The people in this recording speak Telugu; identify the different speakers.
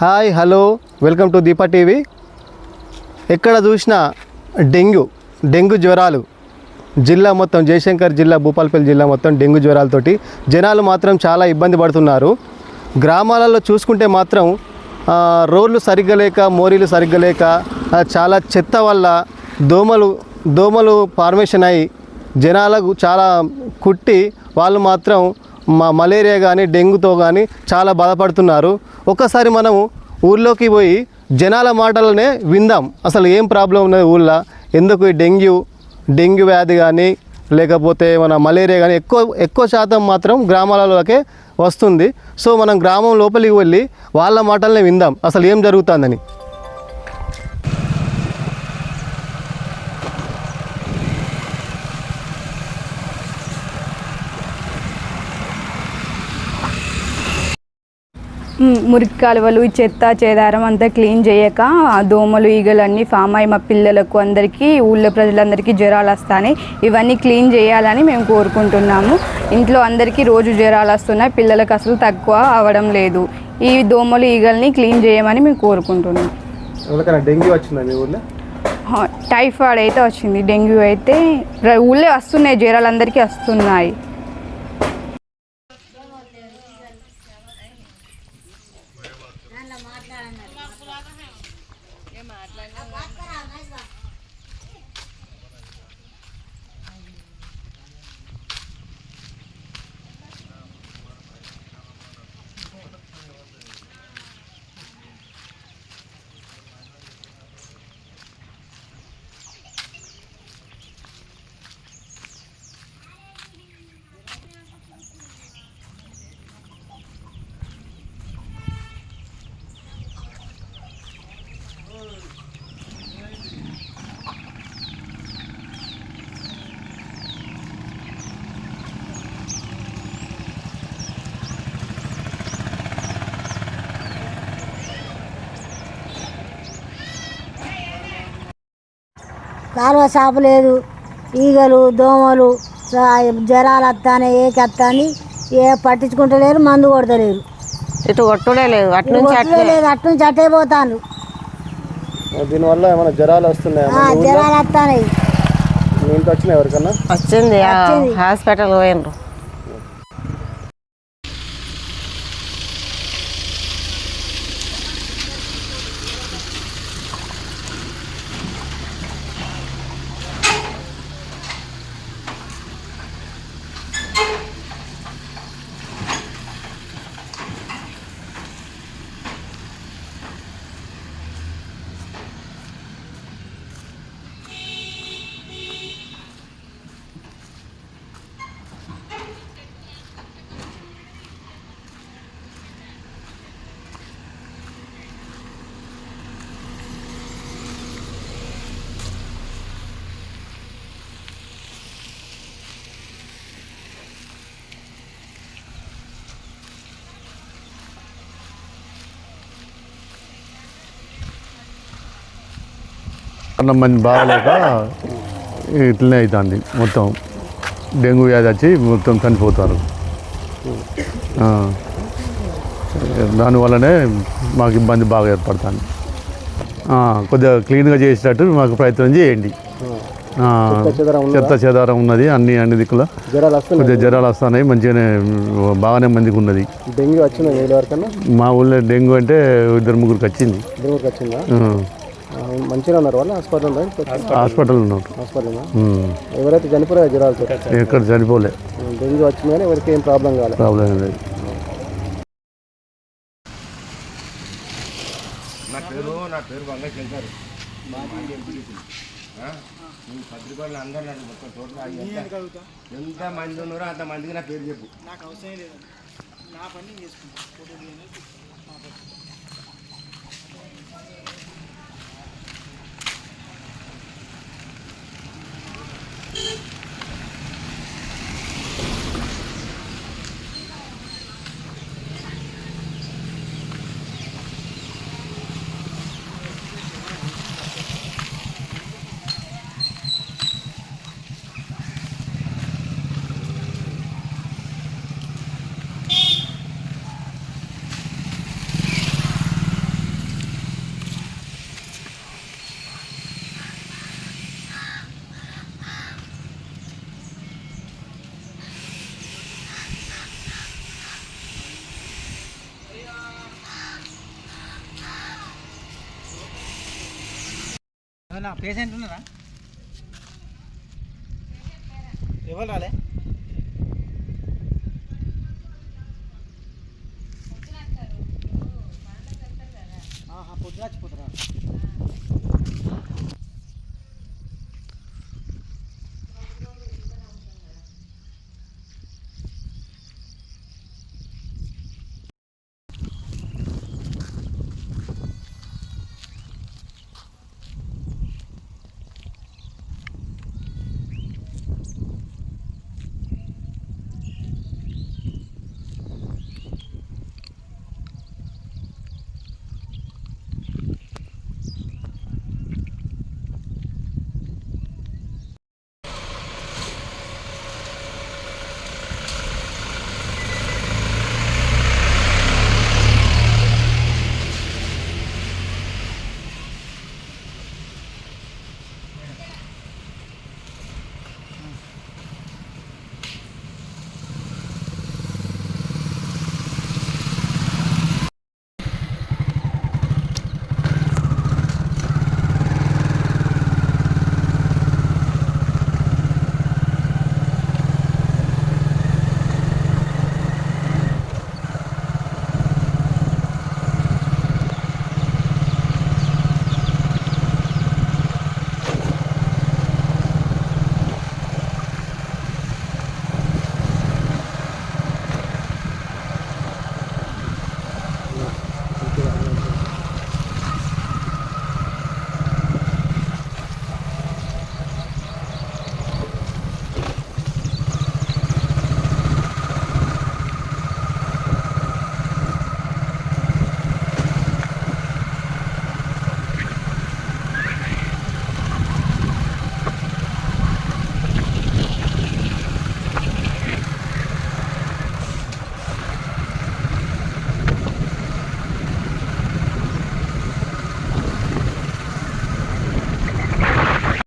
Speaker 1: Hi hello welcome to Deepa TV. ఎక్కడ చూసినా డెంగ్యూ జ్వరాలు జిల్లా మొత్తం, జయశంకర్ జిల్లా, భూపాలపల్లి జిల్లా మొత్తం డెంగ్యూ జ్వరాలతోటి జనాలు మాత్రం చాలా ఇబ్బంది పడుతున్నారు. గ్రామాలలో చూసుకుంటే మాత్రం రోడ్లు సరిగ్గా లేక, మోరీలు సరిగ్గా లేక, చాలా చెత్త వల్ల దోమలు ఫార్మేషన్ అయ్యి జనాలకు చాలా కుట్టి వాళ్ళు మాత్రం మలేరియా కానీ డెంగ్యూతో కానీ చాలా బాధపడుతున్నారు. ఒక్కసారి మనం ఊళ్ళోకి పోయి జనాల మాటలనే విందాం. అసలు ఏం ప్రాబ్లం ఉన్నది ఊళ్ళో, ఎందుకు ఈ డెంగ్యూ వ్యాధి కానీ లేకపోతే మన మలేరియా కానీ ఎక్కువ శాతం మాత్రం గ్రామాలలోకే వస్తుంది. సో మనం గ్రామం లోపలికి వెళ్ళి వాళ్ళ మాటలనే విందాం అసలు ఏం జరుగుతుందని.
Speaker 2: మురికి కాలువలు, చెత్త చెదారం అంతా క్లీన్ చేయక దోమలు, ఈగలు అన్నీ ఫామ్ అయ్యి మా పిల్లలకు అందరికీ, ఊళ్ళో ప్రజలందరికీ జ్వరాలు వస్తాయి. ఇవన్నీ క్లీన్ చేయాలని మేము కోరుకుంటున్నాము. ఇంట్లో అందరికీ రోజు జ్వరాలు వస్తున్నాయి, పిల్లలకు అసలు తక్కువ అవ్వడం లేదు. ఈ దోమలు, ఈగల్ని క్లీన్ చేయమని మేము కోరుకుంటున్నాం.
Speaker 1: డెంగ్యూ వచ్చిందా మీ ఊళ్ళో?
Speaker 2: టైఫాయిడ్ అయితే వచ్చింది, డెంగ్యూ అయితే ఊళ్ళో వస్తున్నాయి, జ్వరాలు అందరికీ వస్తున్నాయి.
Speaker 3: కాలువ సాపు లేదు, ఈగలు, దోమలు, జ్వరాలు వస్తానే ఏకెత్తాని పట్టించుకుంటలేరు, మందు కొడతలేరు,
Speaker 4: ఇటు కొట్టుడే లేదు,
Speaker 3: అటు నుంచి అట్టే పోతాను.
Speaker 1: దీనివల్ల ఏమైనా జ్వరాలు వస్తున్నాయి?
Speaker 3: జ్వరాలు వస్తాయి.
Speaker 1: ఎవరికన్నా
Speaker 4: వచ్చింది, హాస్పిటల్ పోయినరు.
Speaker 5: అన్నం మంది బాగలేక ఇట్లనే అవుతుంది. మొత్తం డెంగ్యూ వ్యాధి వచ్చి మొత్తం చనిపోతారు. దానివల్లనే మాకు ఇబ్బంది బాగా ఏర్పడుతుంది. కొద్దిగా క్లీన్గా చేసేటట్టు మాకు ప్రయత్నం చేయండి. చెత్త చెదారం ఉన్నది అన్ని దిక్కుల కొద్దిగా జ్వరాలు వస్తున్నాయి. మంచిగానే బాగానే మందికి ఉన్నది.
Speaker 1: డెంగ్యూ వచ్చింది
Speaker 5: మా ఊళ్ళో డెంగ్యూ అంటే 2-3 వచ్చింది.
Speaker 1: మంచిగా ఉన్నారు వాళ్ళు?
Speaker 5: హాస్పిటల్ ఉన్నారు.
Speaker 1: ఎవరైతే చనిపోయే జ్వరాలతో?
Speaker 5: ఎక్కడ చనిపోలే.
Speaker 1: డెంగ్యూ వచ్చింది కానీ ఎవరికి ఏం ప్రాబ్లం లేదు.
Speaker 6: నా పేరు బంగా శంకర్. పత్రికలు అందరూ మొత్తం టోటల్ ఎంత మంది ఉన్నారో అంత మందికి నా పేరు చెప్పు. నాకు అవసరం లేదు, నా పని చేసుకుంటా.
Speaker 7: నా పేషెంట్ ఉన్నారా? ఎవరు రాలే? పొద్దున వచ్చిపోతారా?